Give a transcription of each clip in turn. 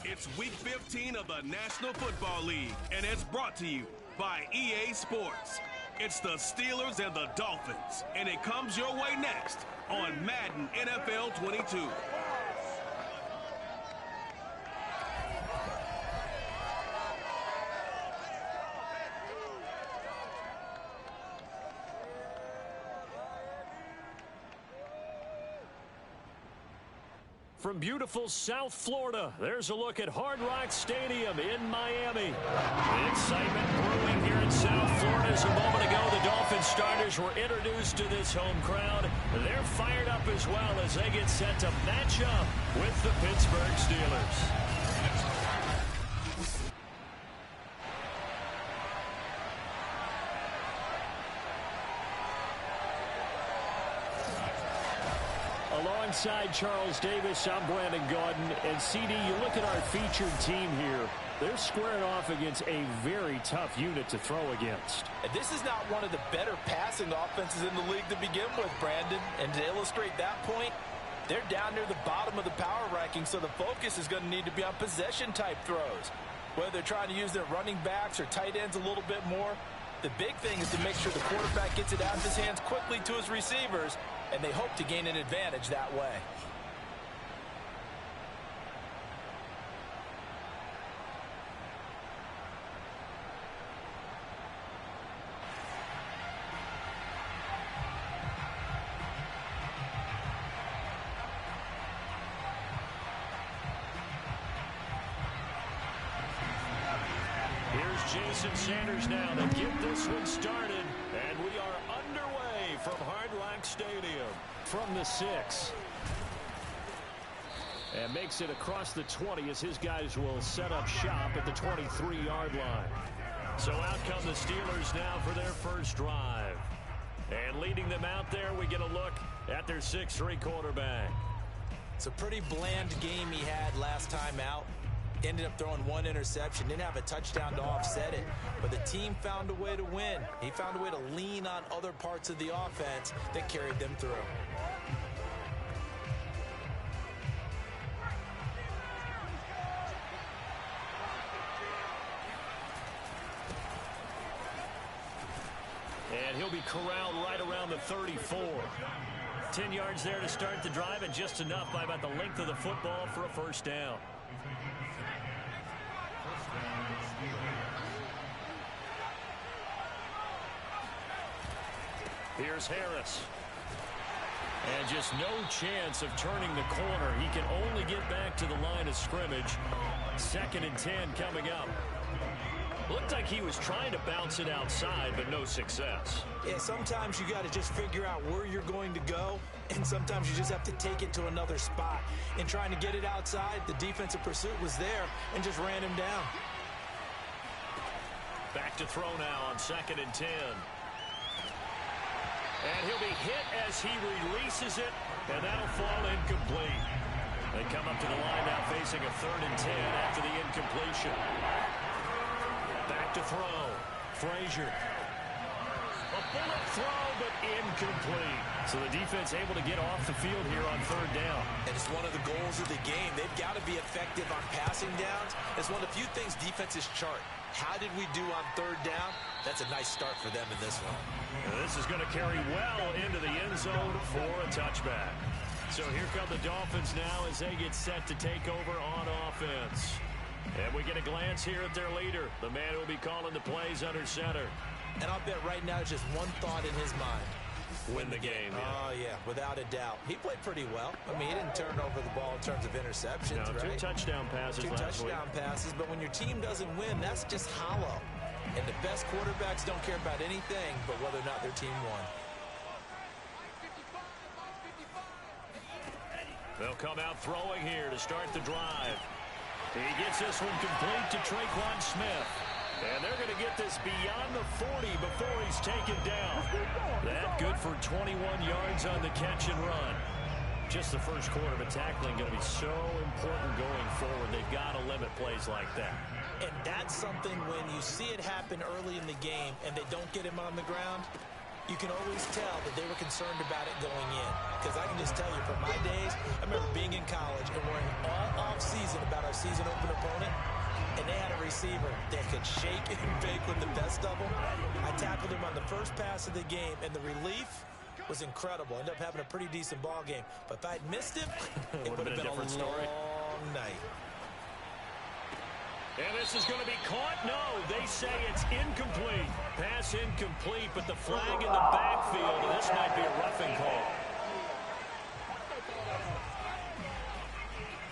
It's Week 15 of the National Football League, and it's brought to you by EA Sports. It's the Steelers and the Dolphins, and it comes your way next on Madden NFL 22. From beautiful South Florida, there's a look at Hard Rock Stadium in Miami. The excitement brewing here in South Florida. As a moment ago, the Dolphins starters were introduced to this home crowd. They're fired up as well as they get set to match up with the Pittsburgh Steelers. Alongside Charles Davis, I'm Brandon Gaudin. And CD, you look at our featured team here. They're squaring off against a very tough unit to throw against. And this is not one of the better passing offenses in the league to begin with, Brandon. And to illustrate that point, they're down near the bottom of the power ranking, so the focus is going to need to be on possession-type throws. Whether they're trying to use their running backs or tight ends a little bit more, the big thing is to make sure the quarterback gets it out of his hands quickly to his receivers, and they hope to gain an advantage that way. Here's Jason Sanders now to get this one started, and we are underway from Hard Rock Stadium from the 6. And makes it across the 20 as his guys will set up shop at the 23-yard line. So out come the Steelers now for their first drive. And leading them out there, we get a look at their 6'3" quarterback. It's a pretty bland game he had last time out. Ended up throwing one interception, didn't have a touchdown to offset it, but the team found a way to win. He found a way to lean on other parts of the offense that carried them through. And he'll be corralled right around the 34. 10 yards there to start the drive, and just enough by about the length of the football for a first down. Here's Harris. And just no chance of turning the corner. He can only get back to the line of scrimmage. 2nd and 10 coming up. Looked like he was trying to bounce it outside, but no success. Yeah, sometimes you got to just figure out where you're going to go, and sometimes you just have to take it to another spot. In trying to get it outside, the defensive pursuit was there and just ran him down. Back to throw now on 2nd and 10. And he'll be hit as he releases it, and that'll fall incomplete. They come up to the line now facing a 3rd and 10 after the incompletion. Back to throw. Frazier. A bullet throw, but incomplete. So the defense able to get off the field here on 3rd down. And it's one of the goals of the game. They've got to be effective on passing downs. It's one of the few things defenses chart. How did we do on 3rd down? That's a nice start for them in this one. And this is going to carry well into the end zone for a touchback. So here come the Dolphins now as they get set to take over on offense. And we get a glance here at their leader, the man who will be calling the plays under center. And I'll bet right now just one thought in his mind. Win the game. Oh, yeah, without a doubt. He played pretty well. I mean, he didn't turn over the ball in terms of interceptions, no, right? 2 touchdown passes last week. 2 touchdown passes, but when your team doesn't win, that's just hollow. And the best quarterbacks don't care about anything but whether or not their team won. They'll come out throwing here to start the drive. He gets this one complete to Traquan Smith. And they're going to get this beyond the 40 before he's taken down. That good for 21 yards on the catch and run. just the first quarter, but tackling going to be so important going forward. They've got to limit plays like that. And that's something when you see it happen early in the game and they don't get him on the ground, you can always tell that they were concerned about it going in. Because I can just tell you, from my days, I remember being in college and worrying all off-season about our season open opponent, and they had a receiver that could shake and bake with the best of them. I tackled him on the first pass of the game, and the relief was incredible. Ended up having a pretty decent ball game. But if I'd missed him, it would have been a different story. Long night. And this is going to be caught. No, they say it's incomplete. Pass incomplete, but the flag in the backfield, and this might be a roughing call.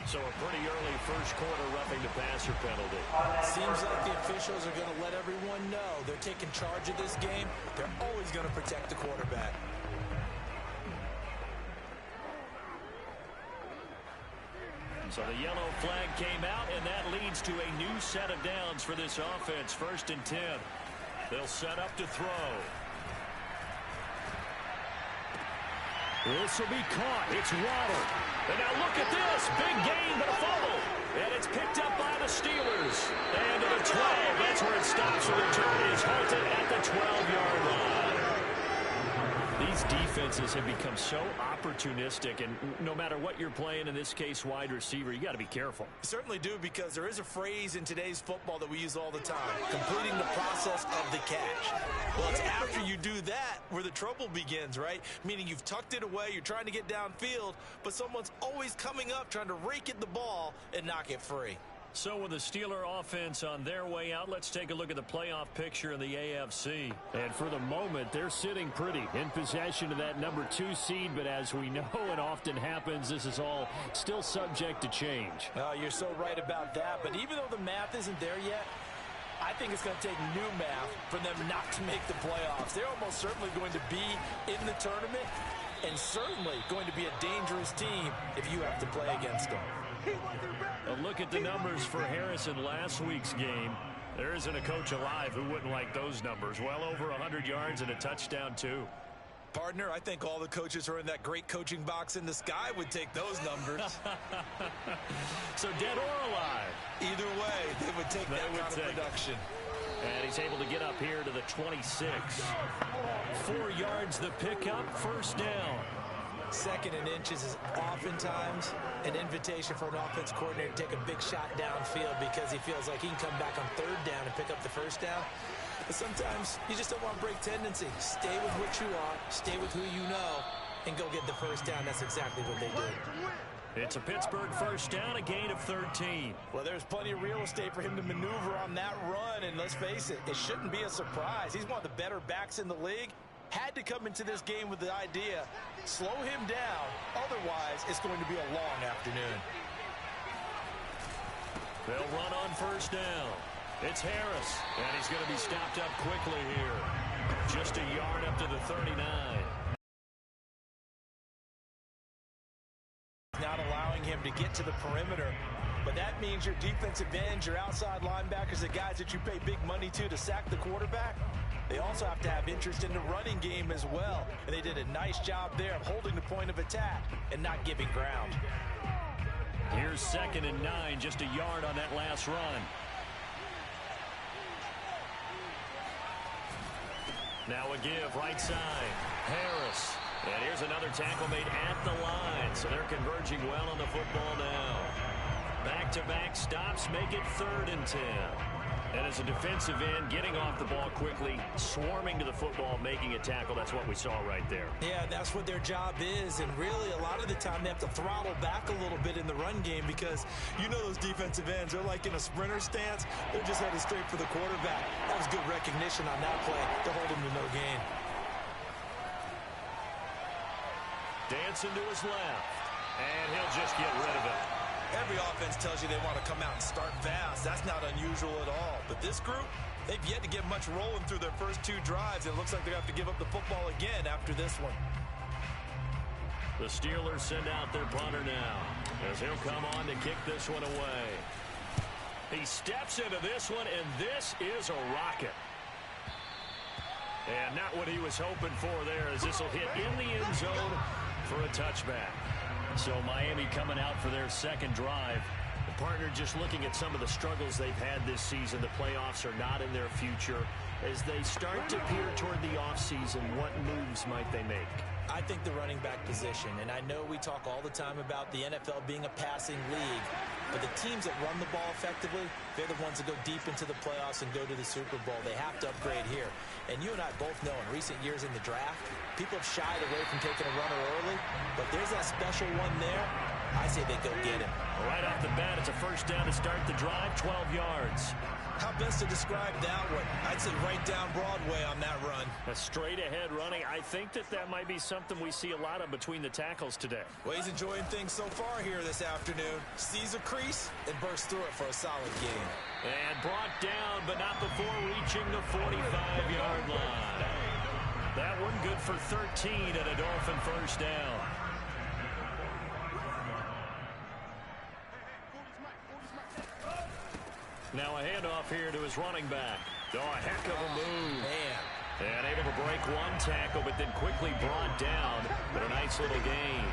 So a pretty early first quarter roughing the passer penalty. Seems like the officials are going to let everyone know they're taking charge of this game. They're always going to protect the quarterback. So the yellow flag came out, and that leads to a new set of downs for this offense. 1st and 10. They'll set up to throw. This will be caught. It's Waddle. And now look at this. Big gain, but a fumble. And it's picked up by the Steelers. And to the 12. That's where it stops. The return is halted at the 12-yard line. These defenses have become so opportunistic, and no matter what you're playing, in this case wide receiver, you got to be careful. You certainly do, because there is a phrase in today's football that we use all the time: completing the process of the catch. Well, it's after you do that where the trouble begins, right? Meaning you've tucked it away, you're trying to get downfield, but someone's always coming up trying to rake at the ball and knock it free. So with the Steeler offense on their way out, let's take a look at the playoff picture in the AFC. And for the moment, they're sitting pretty in possession of that number 2 seed. But as we know, it often happens, this is all still subject to change. Oh, you're so right about that. But even though the math isn't there yet, I think it's going to take new math for them not to make the playoffs. They're almost certainly going to be in the tournament, and certainly going to be a dangerous team if you have to play against them. A look at the numbers for Harris in last week's game. There isn't a coach alive who wouldn't like those numbers. Well over 100 yards and a touchdown, too. Partner, I think all the coaches who are in that great coaching box in the sky would take those numbers. So dead or alive? Either way, they would take that kind of production. And he's able to get up here to the 26. 4 yards the pickup, 1st down. 2nd and inches is oftentimes an invitation for an offense coordinator to take a big shot downfield because he feels like he can come back on 3rd down and pick up the 1st down. But sometimes you just don't want break tendency. Stay with what you are, stay with who you know, and go get the 1st down. That's exactly what they did. It's a Pittsburgh 1st down, a gain of 13. Well, there's plenty of real estate for him to maneuver on that run, and let's face it, it shouldn't be a surprise. He's one of the better backs in the league. Had to come into this game with the idea, slow him down, otherwise it's going to be a long afternoon. They'll run on 1st down. It's Harris, and he's going to be stopped up quickly here. Just a yard up to the 39. Not allowing him to get to the perimeter, but that means your defensive ends, your outside linebackers, the guys that you pay big money to sack the quarterback, they also have to have interest in the running game as well. And they did a nice job there of holding the point of attack and not giving ground. Here's 2nd and 9, just a yard on that last run. Now a give, right side. Harris. And here's another tackle made at the line. So they're converging well on the football now. Back-to-back stops make it 3rd and 10. And as a defensive end, getting off the ball quickly, swarming to the football, making a tackle. That's what we saw right there. Yeah, that's what their job is. And really, a lot of the time, they have to throttle back a little bit in the run game because you know those defensive ends, they're like in a sprinter stance. They're just headed straight for the quarterback. That was good recognition on that play to hold him to no gain. Dancing to his left. And he'll just get rid of it. Every offense tells you they want to come out and start fast. That's not unusual at all. But this group, they've yet to get much rolling through their first 2 drives. It looks like they're going to have to give up the football again after this one. The Steelers send out their punter now as he'll come on to kick this one away. He steps into this one, and this is a rocket. And not what he was hoping for there, as this will hit in the end zone for a touchback. So Miami coming out for their second drive. The partner just looking at some of the struggles they've had this season. The playoffs are not in their future. As they start to peer toward the offseason, what moves might they make? I think the running back position, and I know we talk all the time about the NFL being a passing league, but the teams that run the ball effectively, they're the ones that go deep into the playoffs and go to the Super Bowl. They have to upgrade here. And you and I both know in recent years in the draft, people have shied away from taking a runner early, but there's that special one there. I say they go get him. Right off the bat, it's a first down to start the drive, 12 yards. How best to describe that one? I'd say right down Broadway on that run. A straight-ahead running. I think that might be something we see a lot of between the tackles today. Well, he's enjoying things so far here this afternoon. Sees a crease and bursts through it for a solid gain. And brought down, but not before reaching the 45-yard line. That one good for 13 and a Dolphin first down. Now a handoff here to his running back. Oh, a heck of a move. Man. And able to break one tackle, but then quickly brought down. But a nice little gain.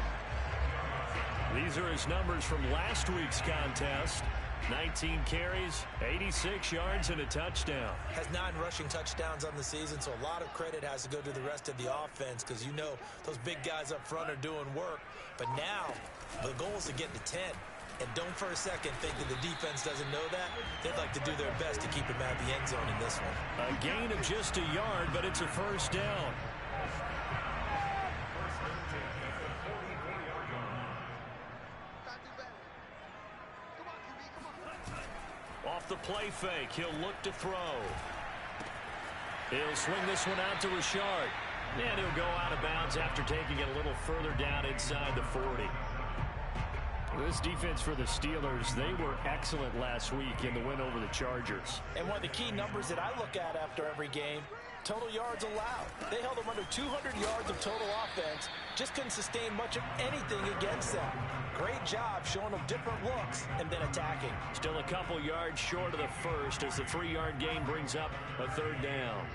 These are his numbers from last week's contest. 19 carries, 86 yards, and a touchdown. Has 9 rushing touchdowns on the season, so a lot of credit has to go to the rest of the offense because you know those big guys up front are doing work. But now the goal is to get to 10. And don't for a second think that the defense doesn't know that. They'd like to do their best to keep him out of the end zone in this one. A gain of just a yard, but it's a first down. Off the play fake, he'll look to throw. He'll swing this one out to Richard. And he'll go out of bounds after taking it a little further down inside the 40. This defense for the Steelers, they were excellent last week in the win over the Chargers. And one of the key numbers that I look at after every game, total yards allowed. They held them under 200 yards of total offense, just couldn't sustain much of anything against them. Great job showing them different looks and then attacking. Still a couple yards short of the first as the 3-yard gain brings up a third down.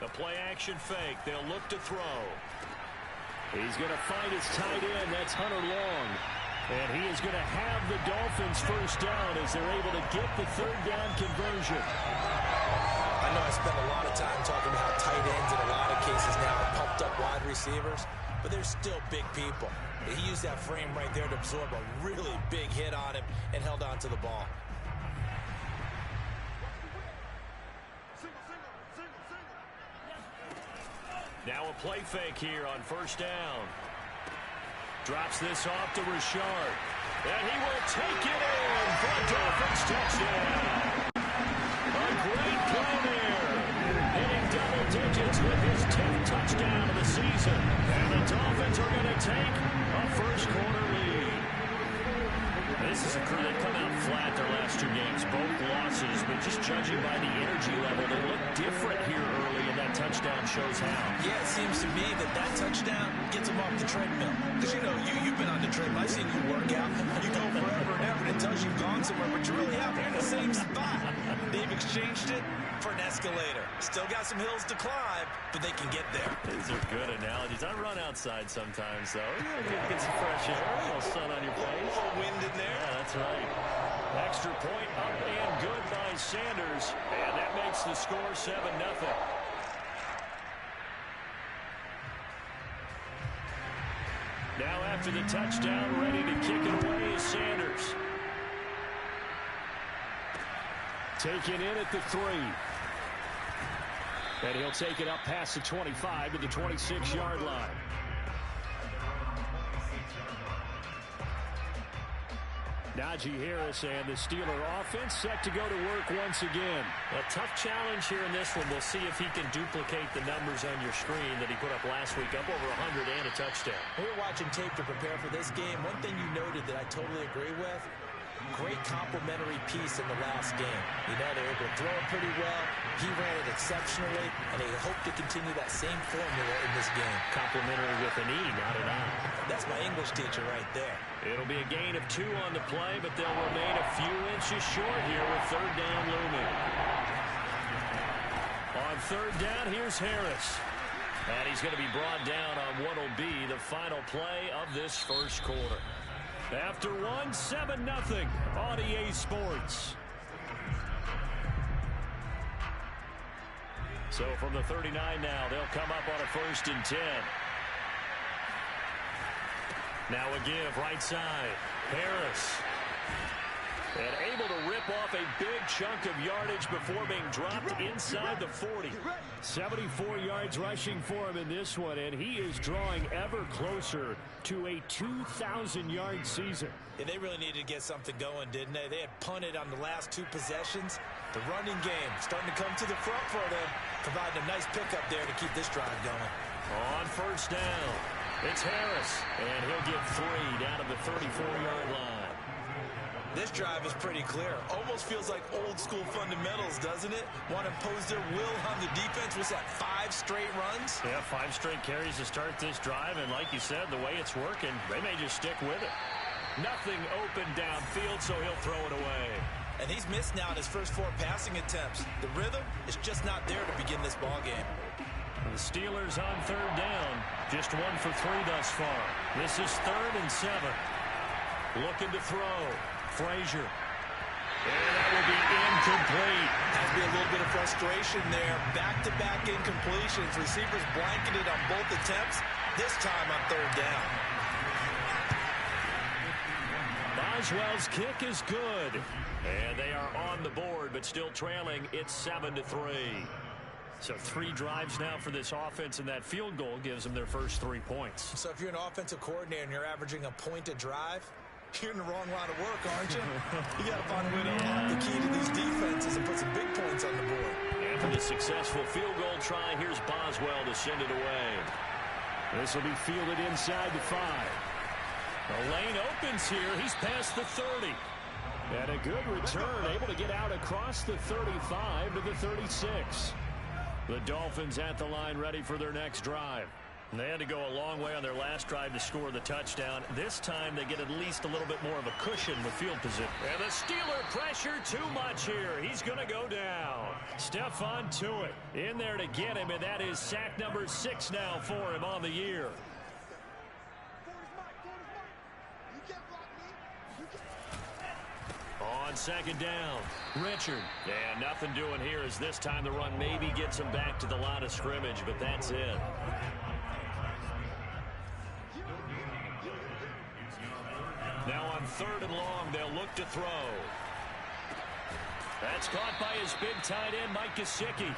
A play-action fake. They'll look to throw. He's going to find his tight end. That's Hunter Long. And he is going to have the Dolphins first down as they're able to get the third down conversion. I know I spent a lot of time talking about tight ends in a lot of cases now are pumped up wide receivers, but they're still big people. He used that frame right there to absorb a really big hit on him and held on to the ball. Now a play fake here on first down. Drops this off to Richard. And he will take it in for a Dolphins touchdown. A great play there. Hitting double digits with his 10th touchdown of the season. And the Dolphins are going to take a first quarter lead. This is a crew that come out flat their last 2 games, both losses, but just judging by the energy level, they look different here early, and that touchdown shows how. Yeah, it seems to me that touchdown gets them off the treadmill. Because you know, you've been on the treadmill. I've seen you work out. You go forever and ever, and it tells you've gone somewhere, but you really haven't. You're in the same spot. They've exchanged it for an escalator. Still got some hills to climb, but they can get there. These are good analogies. I run outside sometimes, though. Get some fresh air, a little sun on your face. A little wind in there. Yeah, that's right. Extra point up and good by Sanders. And that makes the score 7-0. Now after the touchdown, ready to kick it away is Sanders. Taken in at the 3. And he'll take it up past the 25 to the 26-yard line. Najee Harris and the Steeler offense set to go to work once again. A tough challenge here in this one. We'll see if he can duplicate the numbers on your screen that he put up last week, up over 100 and a touchdown. We were watching tape to prepare for this game. One thing you noted that I totally agree with, great complimentary piece in the last game. You know, they were able to throw it pretty well. He ran it exceptionally, and they hope to continue that same formula in this game. Complimentary with an E, not an I. That's my English teacher right there. It'll be a gain of 2 on the play, but they'll remain a few inches short here with third down looming. On third down, here's Harris. And he's going to be brought down on what will be the final play of this first quarter. After one, 7-0 on EA Sports. So from the 39 now, they'll come up on a 1st and 10. Now a give right side. Harris. And able to rip off a big chunk of yardage before being dropped inside the 40. 74 yards rushing for him in this one, and he is drawing ever closer to a 2,000-yard season. Yeah, they really needed to get something going, didn't they? They had punted on the last 2 possessions. The running game starting to come to the front for them, providing a nice pickup there to keep this drive going. On 1st down, it's Harris, and he'll get 3 down to the 34-yard line. This drive is pretty clear. Almost feels like old-school fundamentals, doesn't it? Want to impose their will on the defense. Was that 5 straight runs? Yeah, 5 straight carries to start this drive, and like you said, the way it's working, they may just stick with it. Nothing open downfield, so he'll throw it away. And he's missed now in his first 4 passing attempts. The rhythm is just not there to begin this ball game. The Steelers on 3rd down. Just 1 for 3 thus far. This is 3rd and 7. Looking to throw. Frazier. And that will be incomplete. Has to be a little bit of frustration there. Back-to-back incompletions. Receivers blanketed on both attempts. This time on 3rd down. Boswell's kick is good. And they are on the board, but still trailing. It's 7-3. So 3 drives now for this offense, and that field goal gives them their first 3 points. So if you're an offensive coordinator and you're averaging a point a drive, you're in the wrong line of work, aren't you? You got to find a way to unlock the key to these defenses and put some big points on the board. After the successful field goal try, here's Boswell to send it away. This will be fielded inside the 5. The lane opens here. He's past the 30. And a good return, able to get out across the 35 to the 36. The Dolphins at the line, ready for their next drive. And they had to go a long way on their last drive to score the touchdown. This time they get at least a little bit more of a cushion with field position. And the Steeler pressure too much here. He's going to go down. Stephon Tuitt in there to get him, and that is sack number 6 now for him on the year. On 2nd down, Richard. And nothing doing here as this time the run maybe gets him back to the line of scrimmage, but that's it. Now on 3rd and long, they'll look to throw. That's caught by his big tight end, Mike Gesicki.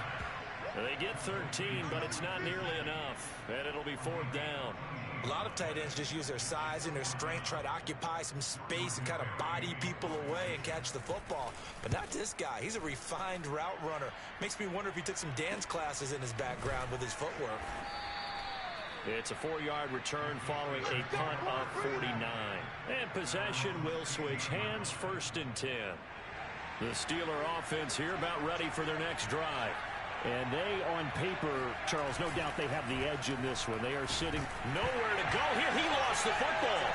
They get 13, but it's not nearly enough, and it'll be 4th down. A lot of tight ends just use their size and their strength, try to occupy some space and kind of body people away and catch the football. But not this guy. He's a refined route runner. Makes me wonder if he took some dance classes in his background with his footwork. It's a 4-yard return following a punt of 49. And possession will switch hands, 1st and 10. The Steeler offense here about ready for their next drive. And they, on paper, Charles, no doubt they have the edge in this one. They are sitting nowhere to go here. He lost the football.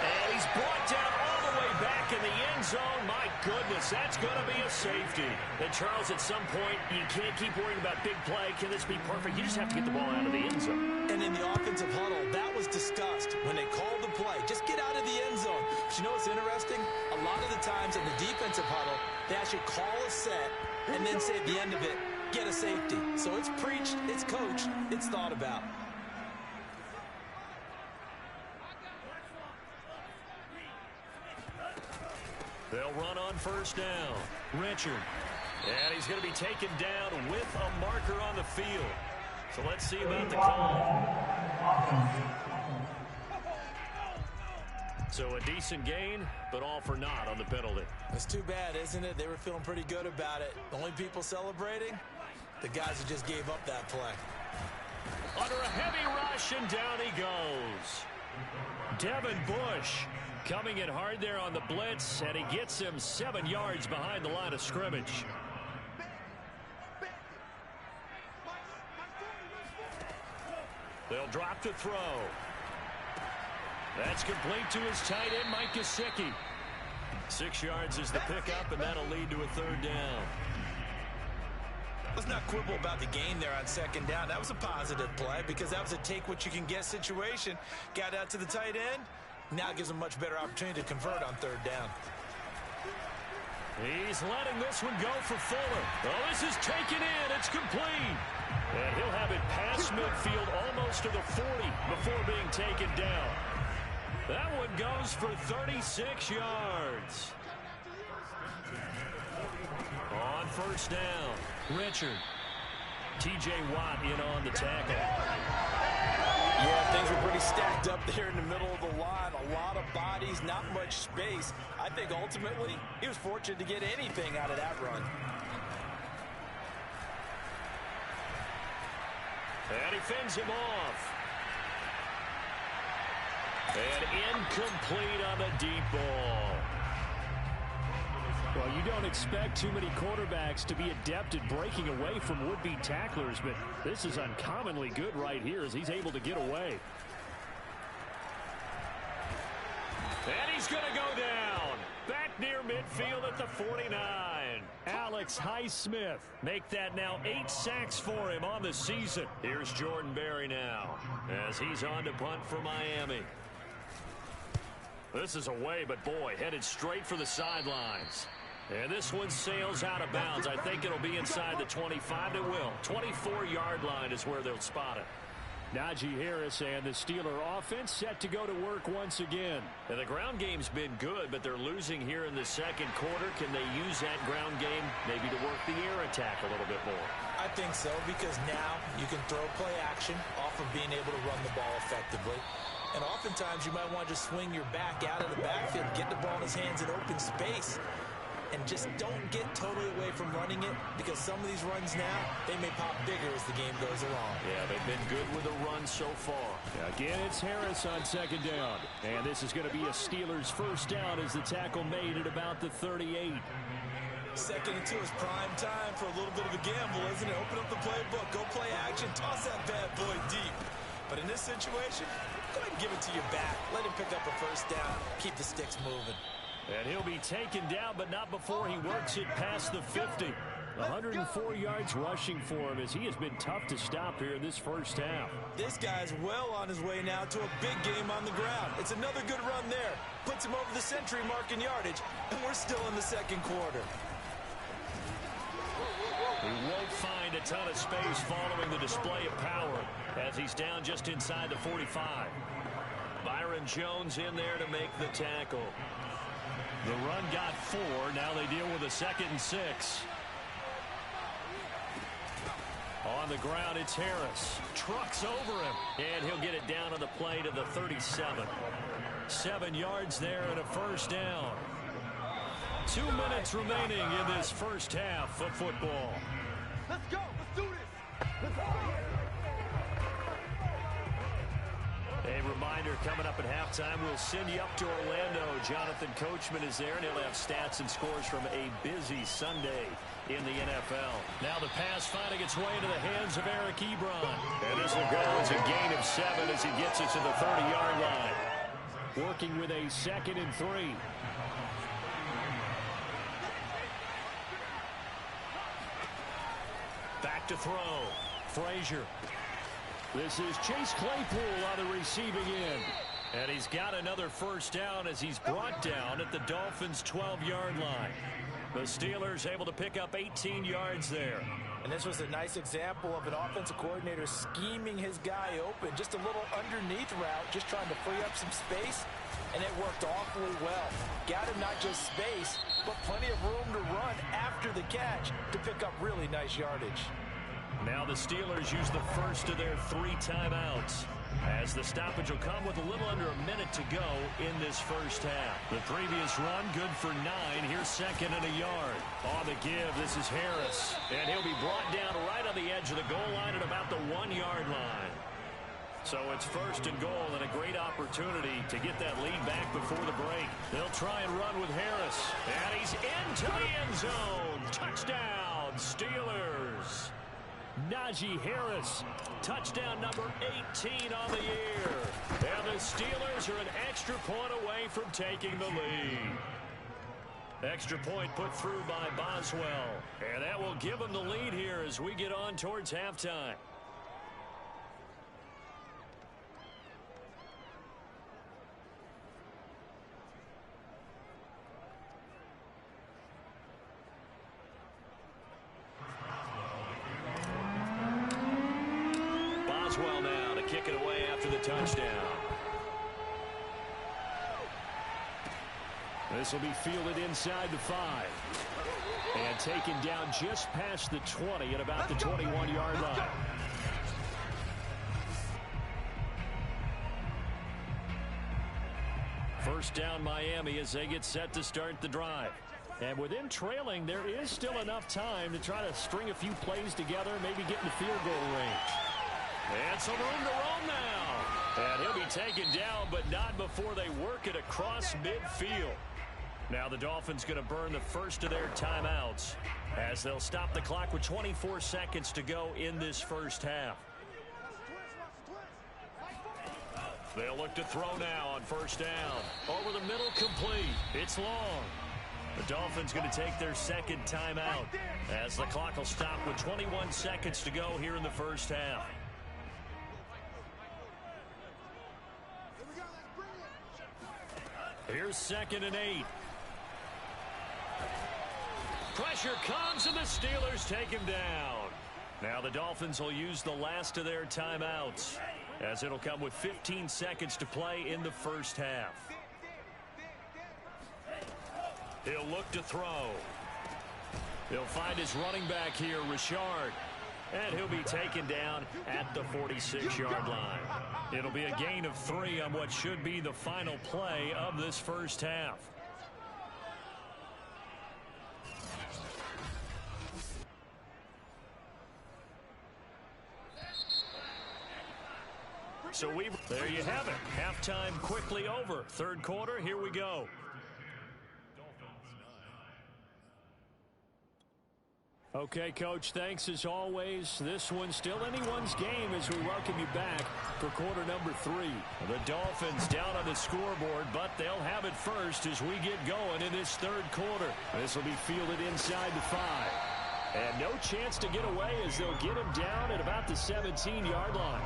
And he's brought down all the way back in the end zone. My goodness, that's going to be a safety. And, Charles, at some point, you can't keep worrying about big play. Can this be perfect? You just have to get the ball out of the end zone. And in the offensive huddle, that was discussed when they called the play. Just get out of the end zone. But you know what's interesting? A lot of the times in the defensive huddle, they actually call a set and then say at the end of it, get a safety. So it's preached, it's coached, it's thought about. They'll run on 1st down. Richard. And he's going to be taken down with a marker on the field. So let's see about the call. So a decent gain, but all for naught on the penalty. It's too bad, isn't it? They were feeling pretty good about it. The only people celebrating? The guys who just gave up that play. Under a heavy rush, and down he goes. Devin Bush coming in hard there on the blitz, and he gets him 7 yards behind the line of scrimmage. They'll drop to throw. That's complete to his tight end, Mike Gesicki. 6 yards is the pickup, and that'll lead to a 3rd down. Let's not quibble about the gain there on second down. That was a positive play because that was a take-what-you-can-get situation. Got out to the tight end. Now gives him a much better opportunity to convert on third down. He's letting this one go for Fuller. Oh, this is taken in. It's complete. And he'll have it past midfield almost to the 40 before being taken down. That one goes for 36 yards. On first down, Richard. T.J. Watt in on the tackle. Yeah, things were pretty stacked up there in the middle of the line. A lot of bodies, not much space. I think ultimately he was fortunate to get anything out of that run. And he fends him off. And incomplete on the deep ball. Well, you don't expect too many quarterbacks to be adept at breaking away from would-be tacklers, but this is uncommonly good right here as he's able to get away. And he's going to go down. Back near midfield at the 49. Alex Highsmith. Make that now 8 sacks for him on the season. Here's Jordan Berry now as he's on to punt for Miami. This is away, but boy, headed straight for the sidelines. And this one sails out of bounds. I think it'll be inside the 25. It will. 24-yard line is where they'll spot it. Najee Harris and the Steeler offense set to go to work once again. And the ground game's been good, but they're losing here in the second quarter. Can they use that ground game maybe to work the air attack a little bit more? I think so, because now you can throw play action off of being able to run the ball effectively. And oftentimes you might want to just swing your back out of the backfield, get the ball in his hands in open space, and just don't get totally away from running it, because some of these runs now, they may pop bigger as the game goes along. Yeah, they've been good with the run so far. Again, it's Harris on second down. And this is going to be a Steelers first down as the tackle made at about the 38. Second and 2 is prime time for a little bit of a gamble, isn't it? Open up the playbook, go play action, toss that bad boy deep. But in this situation, go ahead and give it to your back. Let him pick up a first down. Keep the sticks moving. And he'll be taken down, but not before he works it past the 50. 104 yards rushing for him as he has been tough to stop here in this first half. This guy's well on his way now to a big game on the ground. It's another good run there. Puts him over the century mark in yardage, and we're still in the second quarter. He won't find a ton of space following the display of power as he's down just inside the 45. Byron Jones in there to make the tackle. The run got 4. Now they deal with a 2nd and 6. On the ground, it's Harris. Trucks over him. And he'll get it down on the play to the 37. 7 yards there and a first down. 2 minutes remaining in this first half of football. Let's go. Let's do this. A reminder, coming up at halftime, we'll send you up to Orlando. Jonathan Coachman is there, and he'll have stats and scores from a busy Sunday in the NFL. Now the pass finding its way into the hands of Eric Ebron. And this will go as a gain of 7 as he gets it to the 30-yard line. Working with a 2nd and 3. Back to throw. Frazier. This is Chase Claypool on the receiving end. And he's got another first down as he's brought down at the Dolphins' 12-yard line. The Steelers able to pick up 18 yards there. And this was a nice example of an offensive coordinator scheming his guy open. Just a little underneath route, just trying to free up some space. And it worked awfully well. Got him not just space, but plenty of room to run after the catch to pick up really nice yardage. Now the Steelers use the first of their 3 timeouts, as the stoppage will come with a little under a minute to go in this first half. The previous run good for 9. Here's 2nd and a yard. On the give, this is Harris. And he'll be brought down right on the edge of the goal line at about the 1-yard line. So it's 1st and goal, and a great opportunity to get that lead back before the break. They'll try and run with Harris. And he's into the end zone. Touchdown, Steelers. Najee Harris. Touchdown number 18 on the year. And the Steelers are an extra point away from taking the lead. Extra point put through by Boswell. And that will give them the lead here as we get on towards halftime. Boswell now to kick it away after the touchdown. This will be fielded inside the 5. And taken down just past the 20 at about the 21-yard line. First down Miami as they get set to start the drive. And with them trailing, there is still enough time to try to string a few plays together, maybe get in the field goal range. And some room to roam now. And he'll be taken down, but not before they work it across midfield. Now the Dolphins going to burn the first of their timeouts as they'll stop the clock with 24 seconds to go in this first half. They'll look to throw now on first down. Over the middle, complete. It's long. The Dolphins going to take their second timeout as the clock will stop with 21 seconds to go here in the first half. Here's 2nd and 8. Pressure comes, and the Steelers take him down. Now the Dolphins will use the last of their timeouts as it'll come with 15 seconds to play in the first half. He'll look to throw. He'll find his running back here, Richard. And he'll be taken down at the 46-yard line. It'll be a gain of 3 on what should be the final play of this first half. So there you have it. Halftime quickly over. Third quarter, here we go. Okay, Coach, thanks as always. This one's still anyone's game as we welcome you back for quarter number 3. The Dolphins down on the scoreboard, but they'll have it first as we get going in this third quarter. This will be fielded inside the 5. And no chance to get away as they'll get him down at about the 17-yard line.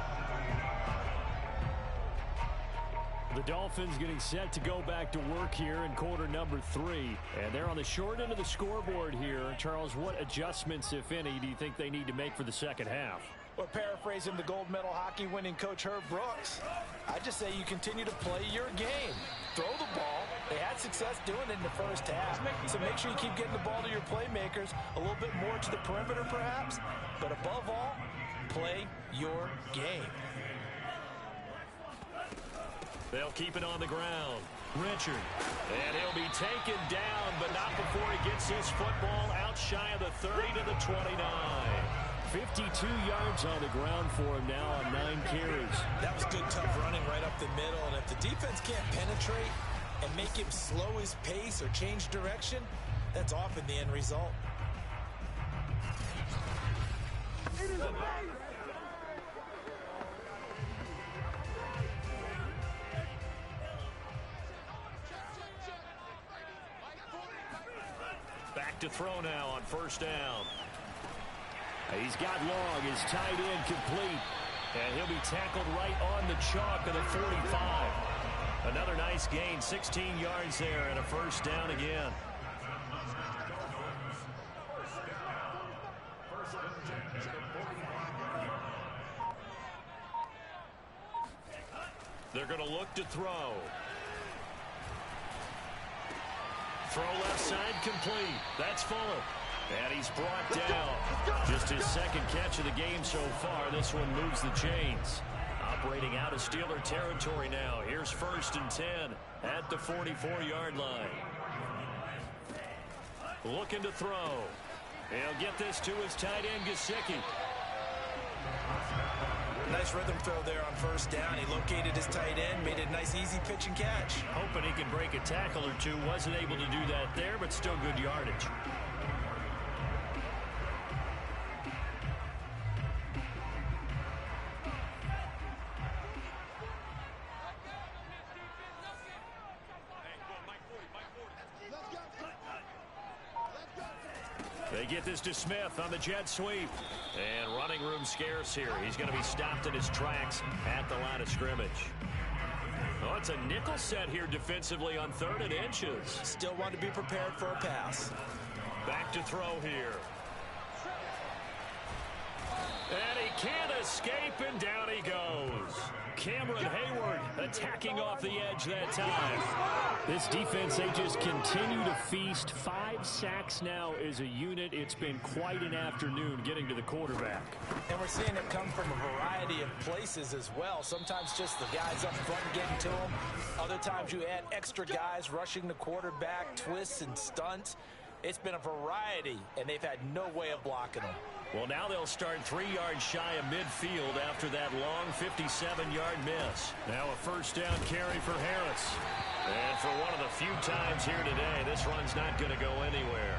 The Dolphins getting set to go back to work here in quarter number 3. And they're on the short end of the scoreboard here. Charles, what adjustments, if any, do you think they need to make for the second half? Well, paraphrasing the gold medal hockey winning coach Herb Brooks, I just say you continue to play your game. Throw the ball. They had success doing it in the first half. So make sure you keep getting the ball to your playmakers, a little bit more to the perimeter perhaps. But above all, play your game. They'll keep it on the ground. Richard. And he'll be taken down, but not before he gets his football out shy of the 30 to the 29. 52 yards on the ground for him now on 9 carries. That was good, tough running right up the middle. And if the defense can't penetrate and make him slow his pace or change direction, that's often the end result. Back to throw now on first down. He's got Long, his tight end complete. And he'll be tackled right on the chalk of the 45. Another nice gain, 16 yards there, and a first down again. They're going to look to throw. Throw left side complete. That's Fuller. And he's brought down. Just his second catch of the game so far. This one moves the chains. Operating out of Steeler territory now. Here's 1st and 10 at the 44-yard line. Looking to throw. He'll get this to his tight end, Gesicki. Nice rhythm throw there on first down. He located his tight end, made a nice easy pitch and catch. Hoping he can break a tackle or two. Wasn't able to do that there, but still good yardage. They get this to Smith on the jet sweep. And running room scarce here. He's going to be stopped in his tracks at the line of scrimmage. Oh, it's a nickel set here defensively on 3rd and inches. Still want to be prepared for a pass. Back to throw here. And he can't escape, and down he goes. Cameron Hayward attacking off the edge that time. This defense, they just continue to feast. 5 sacks now as a unit. It's been quite an afternoon getting to the quarterback. And we're seeing it come from a variety of places as well. Sometimes just the guys up front getting to him. Other times you add extra guys rushing the quarterback, twists and stunts. It's been a variety, and they've had no way of blocking them. Well, now they'll start 3 yards shy of midfield after that long 57-yard miss. Now a first down carry for Harris. And for one of the few times here today, this run's not going to go anywhere.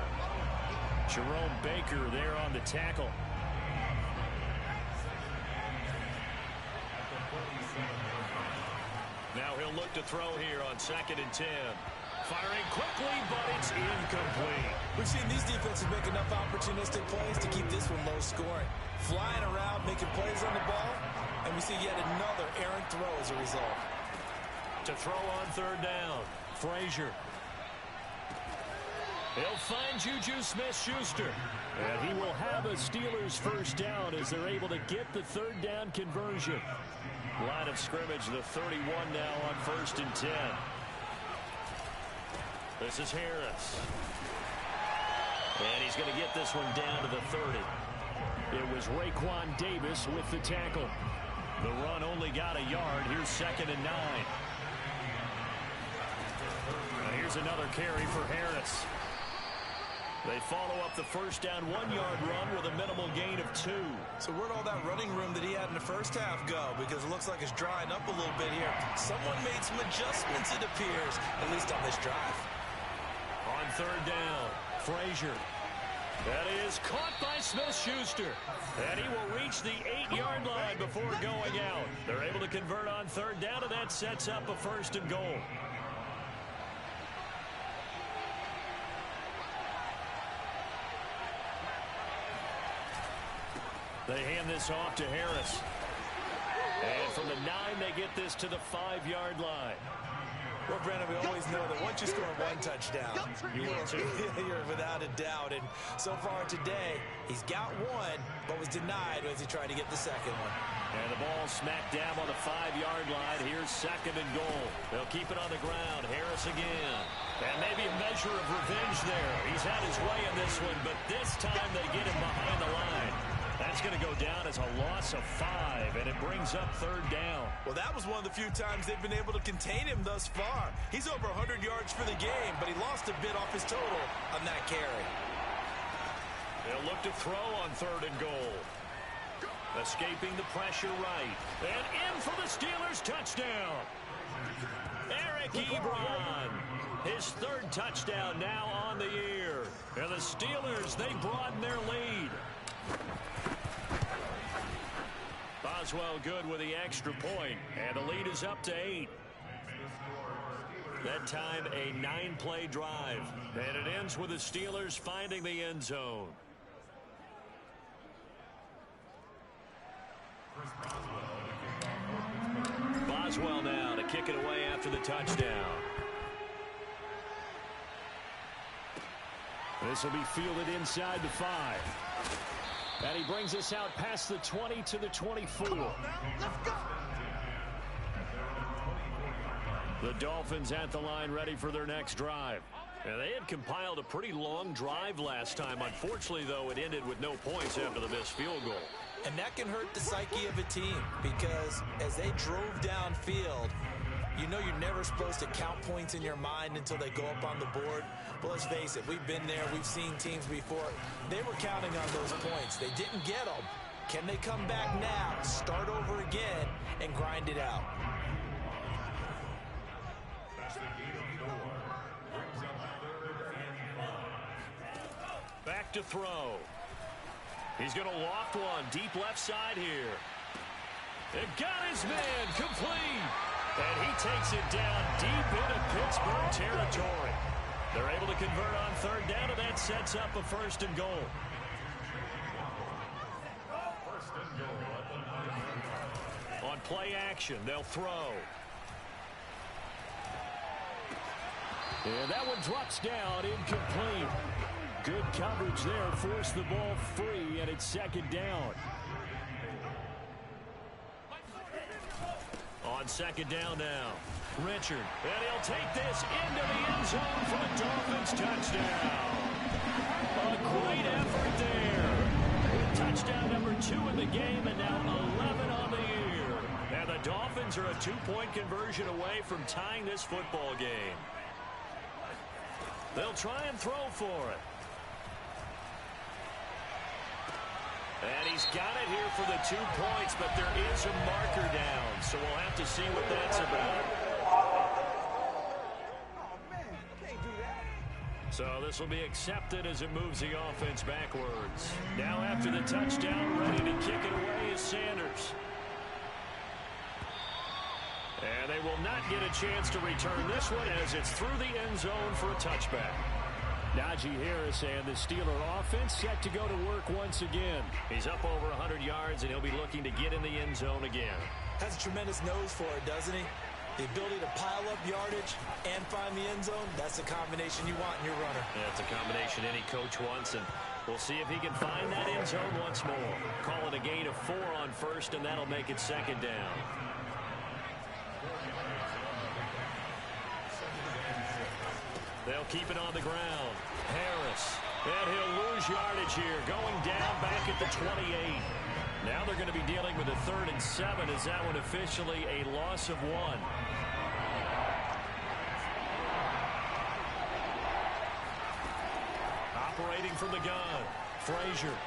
Jerome Baker there on the tackle. Now he'll look to throw here on 2nd and 10. Firing quickly, but it's incomplete. We've seen these defenses make enough opportunistic plays to keep this one low scoring. Flying around, making plays on the ball, and we see yet another errant throw as a result. To throw on 3rd down, Frazier. He'll find Juju Smith-Schuster. And he will have a Steelers first down as they're able to get the 3rd down conversion. Line of scrimmage, the 31 now on 1st and 10. This is Harris. And he's going to get this one down to the 30. It was Raekwon Davis with the tackle. The run only got a yard. Here's 2nd and 9. Now here's another carry for Harris. They follow up the first down 1-yard run with a minimal gain of 2. So where'd all that running room that he had in the first half go? Because it looks like it's drying up a little bit here. Someone made some adjustments, it appears, at least on this drive. On 3rd down, Frazier. That is caught by Smith-Schuster. And he will reach the 8-yard line before going out. They're able to convert on 3rd down, and that sets up a 1st and goal. They hand this off to Harris. And from the 9, they get this to the 5-yard line. Well, Brandon, we always know that once you score 1 touchdown, you're without a doubt. And so far today, he's got 1, but was denied as he tried to get the 2nd one. And the ball smacked down on the 5-yard line. Here's 2nd and goal. They'll keep it on the ground. Harris again. And maybe a measure of revenge there. He's had his way in this one, but this time they get him behind the line. That's going to go down as a loss of 5, and it brings up 3rd down. Well, that was one of the few times they've been able to contain him thus far. He's over 100 yards for the game, but he lost a bit off his total on that carry. They'll look to throw on 3rd and goal. Escaping the pressure right. And in for the Steelers touchdown. Eric Ebron. His 3rd touchdown now on the year. And the Steelers, they broaden their lead. Boswell good with the extra point, and the lead is up to 8. That time a 9-play drive, and it ends with the Steelers finding the end zone. Boswell now to kick it away after the touchdown. This will be fielded inside the 5. And he brings us out past the 20 to the 24. Let's go. The Dolphins at the line ready for their next drive. And they had compiled a pretty long drive last time. Unfortunately, though, it ended with no points after the missed field goal. And that can hurt the psyche of a team because as they drove downfield, you know you're never supposed to count points in your mind until they go up on the board. But let's face it, we've been there. We've seen teams before. They were counting on those points. They didn't get them. Can they come back now, start over again, and grind it out? Back to throw. He's going to loft one deep left side here. It got his man complete. And he takes it down deep into Pittsburgh territory. They're able to convert on third down, and that sets up a 1st and goal. On play action, they'll throw. And that one drops down, incomplete. Good coverage there, forced the ball free, and it's 2nd down. On 2nd down now, Richard. And he'll take this into the end zone for a Dolphins touchdown. A great effort there. Touchdown number 2 in the game, and now 11 on the year. And the Dolphins are a 2-point conversion away from tying this football game. They'll try and throw for it. And he's got it here for the 2 points, but there is a marker down, so we'll have to see what that's about. Oh, man, can't do that. So this will be accepted as it moves the offense backwards. Now after the touchdown, ready to kick it away is Sanders. And they will not get a chance to return this one as it's through the end zone for a touchback. Najee Harris and the Steeler offense set to go to work once again. He's up over 100 yards, and he'll be looking to get in the end zone again. Has a tremendous nose for it, doesn't he? The ability to pile up yardage and find the end zone, that's the combination you want in your runner. Yeah, it's a combination any coach wants, and we'll see if he can find that end zone once more. Call it a gain of 4 on 1st, and that'll make it 2nd down. They'll keep it on the ground. Harris. And he'll lose yardage here. Going down back at the 28. Now they're going to be dealing with a 3rd and 7. Is that one officially a loss of 1? Operating from the gun. Frazier.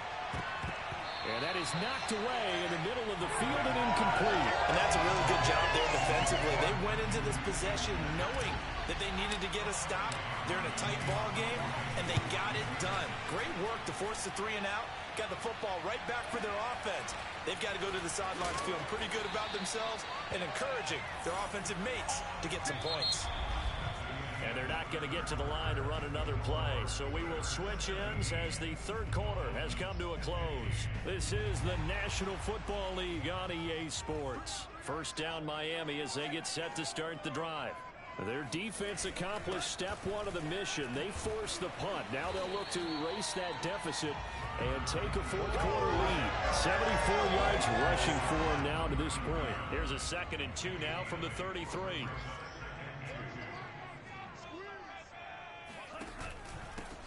And that is knocked away in the middle of the field and incomplete. And that's a really good job there defensively. They went into this possession knowing that they needed to get a stop. They're in a tight ball game, and they got it done. Great work to force the 3 and out. Got the football right back for their offense. They've got to go to the sidelines feeling pretty good about themselves and encouraging their offensive mates to get some points. And they're not going to get to the line to run another play. So we will switch ends as the 3rd quarter has come to a close. This is the National Football League on EA Sports. 1st down Miami as they get set to start the drive. Their defense accomplished step 1 of the mission. They forced the punt. Now they'll look to erase that deficit and take a 4th quarter lead. 74 yards rushing for them now to this point. Here's a 2nd and 2 now from the 33.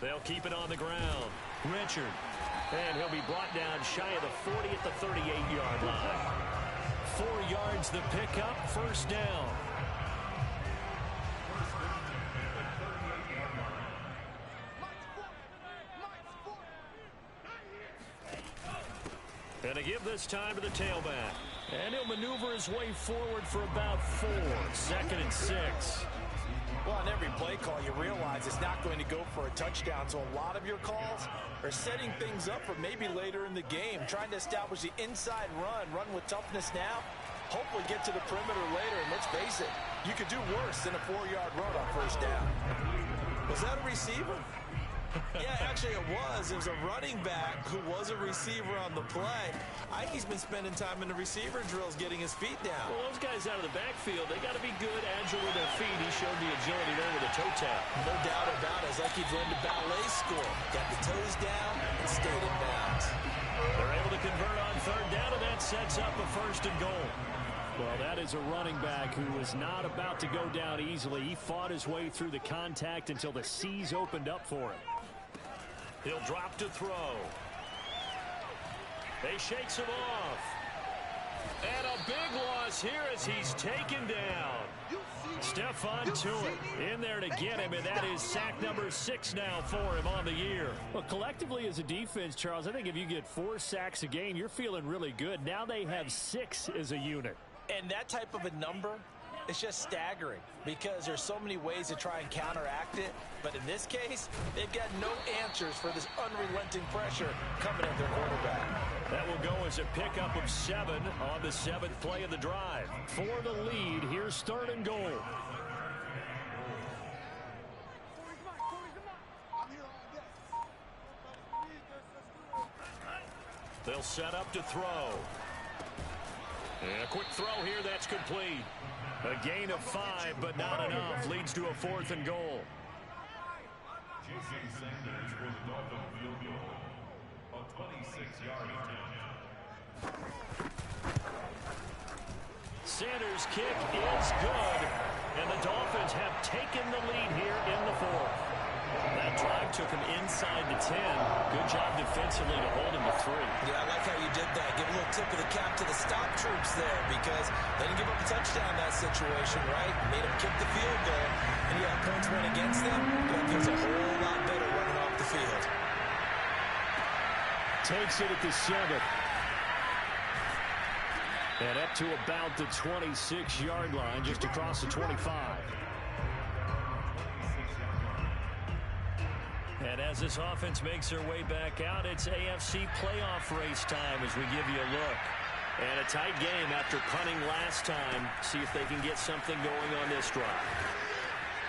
They'll keep it on the ground. Richard. And he'll be brought down shy of the 40 at the 38-yard line. 4 yards the pickup, 1st down. And to give this time to the tailback. And he'll maneuver his way forward for about 4. 2nd and 6. Well, on every play call, you realize it's not going to go for a touchdown. So a lot of your calls are setting things up for maybe later in the game, trying to establish the inside run with toughness now, hopefully get to the perimeter later. And let's face it, you could do worse than a 4-yard run on 1st down. Was that a receiver? Yeah, actually it was. It was a running back who was a receiver on the play. I think he's been spending time in the receiver drills getting his feet down. Well, those guys out of the backfield, they got to be good, agile with their feet. He showed the agility there with a toe tap. No doubt about it. It's like he's learned to ballet school. Got the toes down and stayed in bounds. They're able to convert on 3rd down, and that sets up a 1st and goal. Well, that is a running back who was not about to go down easily. He fought his way through the contact until the seas opened up for him. He'll drop to throw. They shakes him off. And a big loss here as he's taken down. Stephon Tuitt in there to get him, and that is sack number 6 now for him on the year. Well, collectively as a defense, Charles, I think if you get 4 sacks a game, you're feeling really good. Now they have 6 as a unit. And that type of a number, it's just staggering because there's so many ways to try and counteract it. But in this case, they've got no answers for this unrelenting pressure coming at their quarterback. That will go as a pickup of 7 on the 7th play of the drive. For the lead, here's 3rd and goal. They'll set up to throw. And a quick throw here, that's complete. A gain of 5, but not enough. Leads to a 4th and goal. Jason Sanders for the Dolphin field goal. A 26-yard attempt. Sanders' kick is good. And the Dolphins have taken the lead here in the 4th. That drive took him inside the 10. Good job defensively to hold him to 3. Yeah, I like how you did that. Give a little tip of the cap to the stop troops there because they didn't give up a touchdown in that situation, right? Made them kick the field goal. And yeah, points went against them, but that feels a whole lot better running off the field. Takes it at the 7. And up to about the 26-yard line, just across the 25. And as this offense makes their way back out, it's AFC playoff race time as we give you a look. And a tight game after punting last time. See if they can get something going on this drive.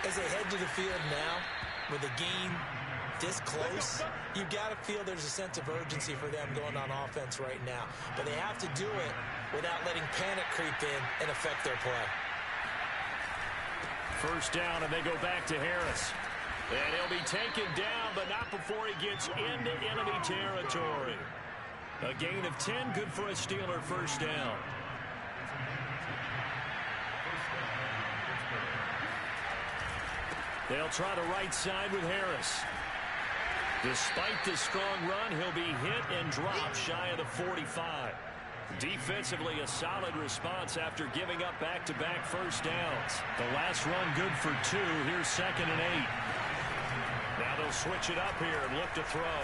As they head to the field now, with a game this close, you've got to feel there's a sense of urgency for them going on offense right now. But they have to do it without letting panic creep in and affect their play. First down, and they go back to Harris. And he'll be taken down, but not before he gets into enemy territory. A gain of 10, good for a Steeler first down. They'll try the right side with Harris. Despite the strong run, he'll be hit and dropped shy of the 45. Defensively, a solid response after giving up back-to-back first downs. The last run good for 2. Here's 2nd and 8. Now they'll switch it up here and look to throw.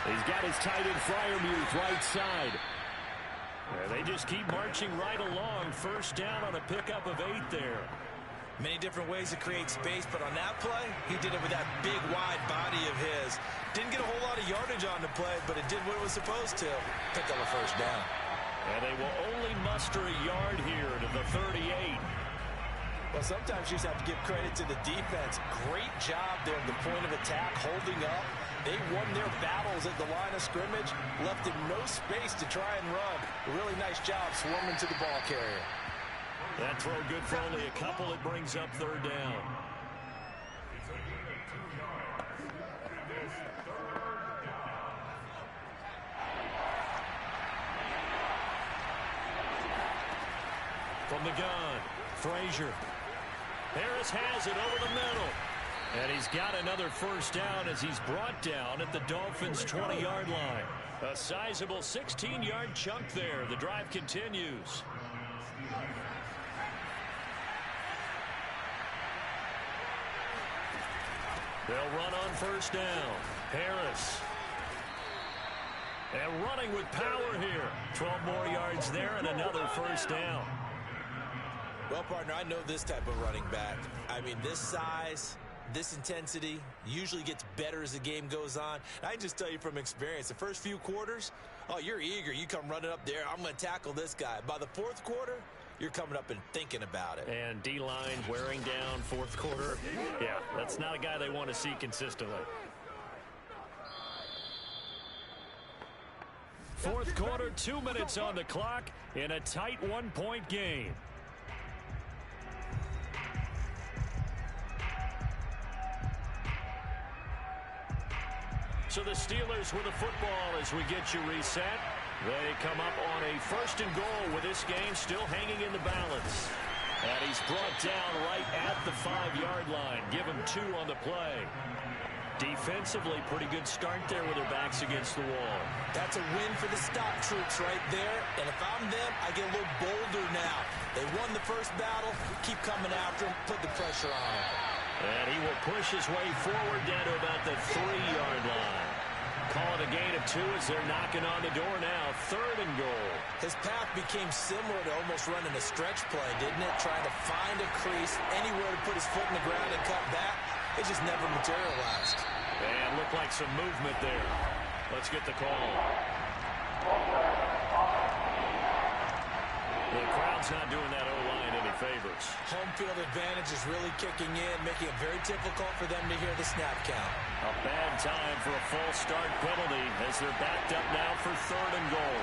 He's got his tight end Freiermuth right side. And they just keep marching right along. First down on a pickup of 8 there. Many different ways to create space, but on that play, he did it with that big, wide body of his. Didn't get a whole lot of yardage on the play, but it did what it was supposed to. Picked up a first down. And they will only muster a yard here to the 38. Well, sometimes you just have to give credit to the defense. Great job there at the point of attack, holding up. They won their battles at the line of scrimmage, left them no space to try and run. A really nice job swarming to the ball carrier. That throw good for only a couple. It brings up 3rd down. From the gun, Frazier. Harris has it over the middle. And he's got another first down as he's brought down at the Dolphins' 20-yard line. A sizable 16-yard chunk there. The drive continues. They'll run on first down. Harris. And running with power here. 12 more yards there and another first down. Well, partner, I know this type of running back. I mean, this size, this intensity usually gets better as the game goes on. I can just tell you from experience, the first few quarters, oh, you're eager. You come running up there. I'm going to tackle this guy. By the 4th quarter, you're coming up and thinking about it. And D-line wearing down 4th quarter. Yeah, that's not a guy they want to see consistently. 4th quarter, 2 minutes on the clock in a tight 1-point game. So the Steelers with the football as we get you reset. They come up on a 1st and goal with this game still hanging in the balance. And he's brought down right at the 5-yard line. Give him 2 on the play. Defensively, pretty good start there with their backs against the wall. That's a win for the stop troops right there. And if I'm them, I get a little bolder now. They won the first battle. Keep coming after him. Put the pressure on him. And he will push his way forward down to about the 3-yard line. Call it a gain of 2 as they're knocking on the door now. 3rd and goal. His path became similar to almost running a stretch play, didn't it? Trying to find a crease, anywhere to put his foot in the ground and cut back. It just never materialized. And looked like some movement there. Let's get the call. The crowd's not doing that O-line any the favorites. Home field advantage is really kicking in, making it very difficult for them to hear the snap count. A bad time for a false start penalty as they're backed up now for 3rd and goal.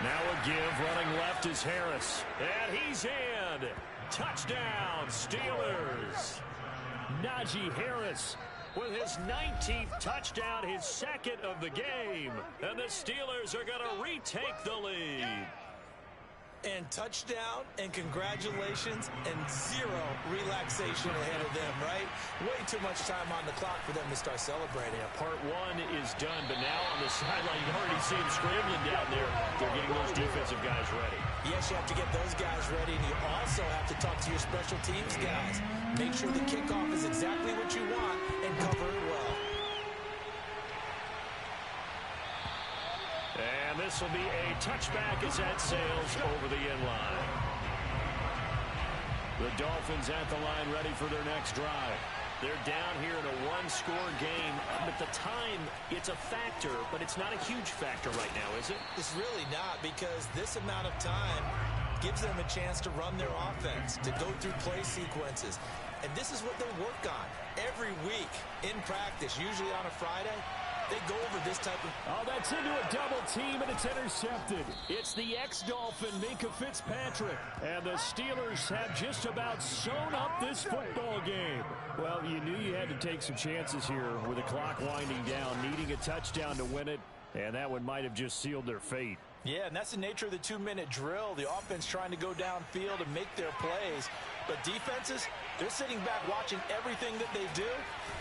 Now a give, running left is Harris. And he's in. Touchdown, Steelers. Najee Harris with his 19th touchdown, his 2nd of the game. And the Steelers are going to retake the lead. And touchdown, and congratulations, and 0 relaxation ahead of them, right? Way too much time on the clock for them to start celebrating. Yeah, part 1 is done, but now on the sideline, you can already see them scrambling down there. They're getting those defensive guys ready. Yes, you have to get those guys ready, and you also have to talk to your special teams guys. Make sure the kickoff is exactly what you want and cover it well. And this will be a touchback as that sails over the end line. The Dolphins at the line ready for their next drive. They're down here in a 1-score game. But the time, it's a factor, but it's not a huge factor right now, is it? It's really not, because this amount of time gives them a chance to run their offense, to go through play sequences. And this is what they work on every week in practice, usually on a Friday. They go over this type of... Oh, that's into a double team, and it's intercepted. It's the ex-Dolphin, Minkah Fitzpatrick. And the Steelers have just about sewn up this football game. Well, you knew you had to take some chances here with the clock winding down, needing a touchdown to win it, and that one might have just sealed their fate. Yeah, and that's the nature of the 2-minute drill. The offense trying to go downfield and make their plays. But defenses, they're sitting back watching everything that they do,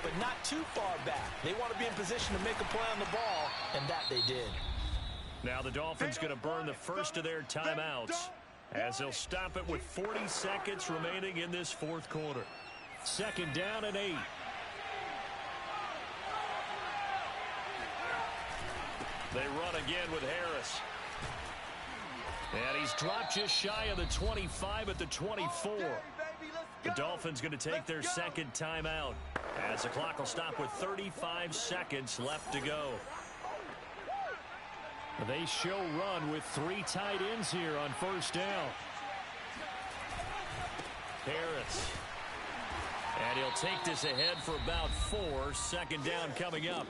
but not too far back. They want to be in position to make a play on the ball, and that they did. Now the Dolphins going to burn the first of their timeouts as they'll stop it with 40 seconds remaining in this 4th quarter. 2nd down and 8. They run again with Harris. And he's dropped just shy of the 25 at the 24. The Dolphins going to take their 2nd timeout as the clock will stop with 35 seconds left to go. They show run with 3 tight ends here on 1st down. Harris. And he'll take this ahead for about 4. 2nd down coming up.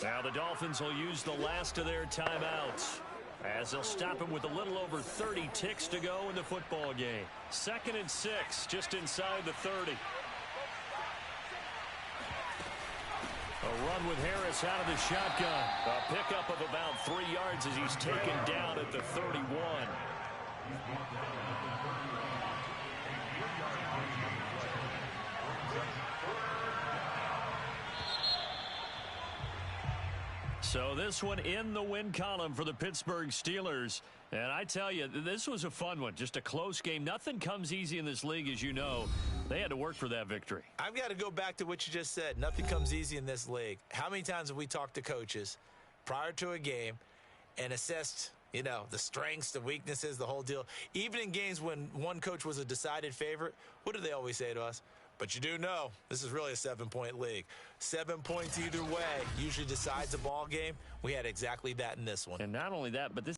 Now the Dolphins will use the last of their timeouts as they'll stop him with a little over 30 ticks to go in the football game. 2nd and 6, just inside the 30. A run with Harris out of the shotgun. A pickup of about 3 yards as he's taken down at the 31. So this one in the win column for the Pittsburgh Steelers. And I tell you, this was a fun one. Just a close game. Nothing comes easy in this league, as you know. They had to work for that victory. I've got to go back to what you just said. Nothing comes easy in this league. How many times have we talked to coaches prior to a game and assessed, you know, the strengths, the weaknesses, the whole deal? Even in games when one coach was a decided favorite, what do they always say to us? But you do know this is really a 7-point league. 7 points either way usually decides a ball game. We had exactly that in this one. And not only that, but this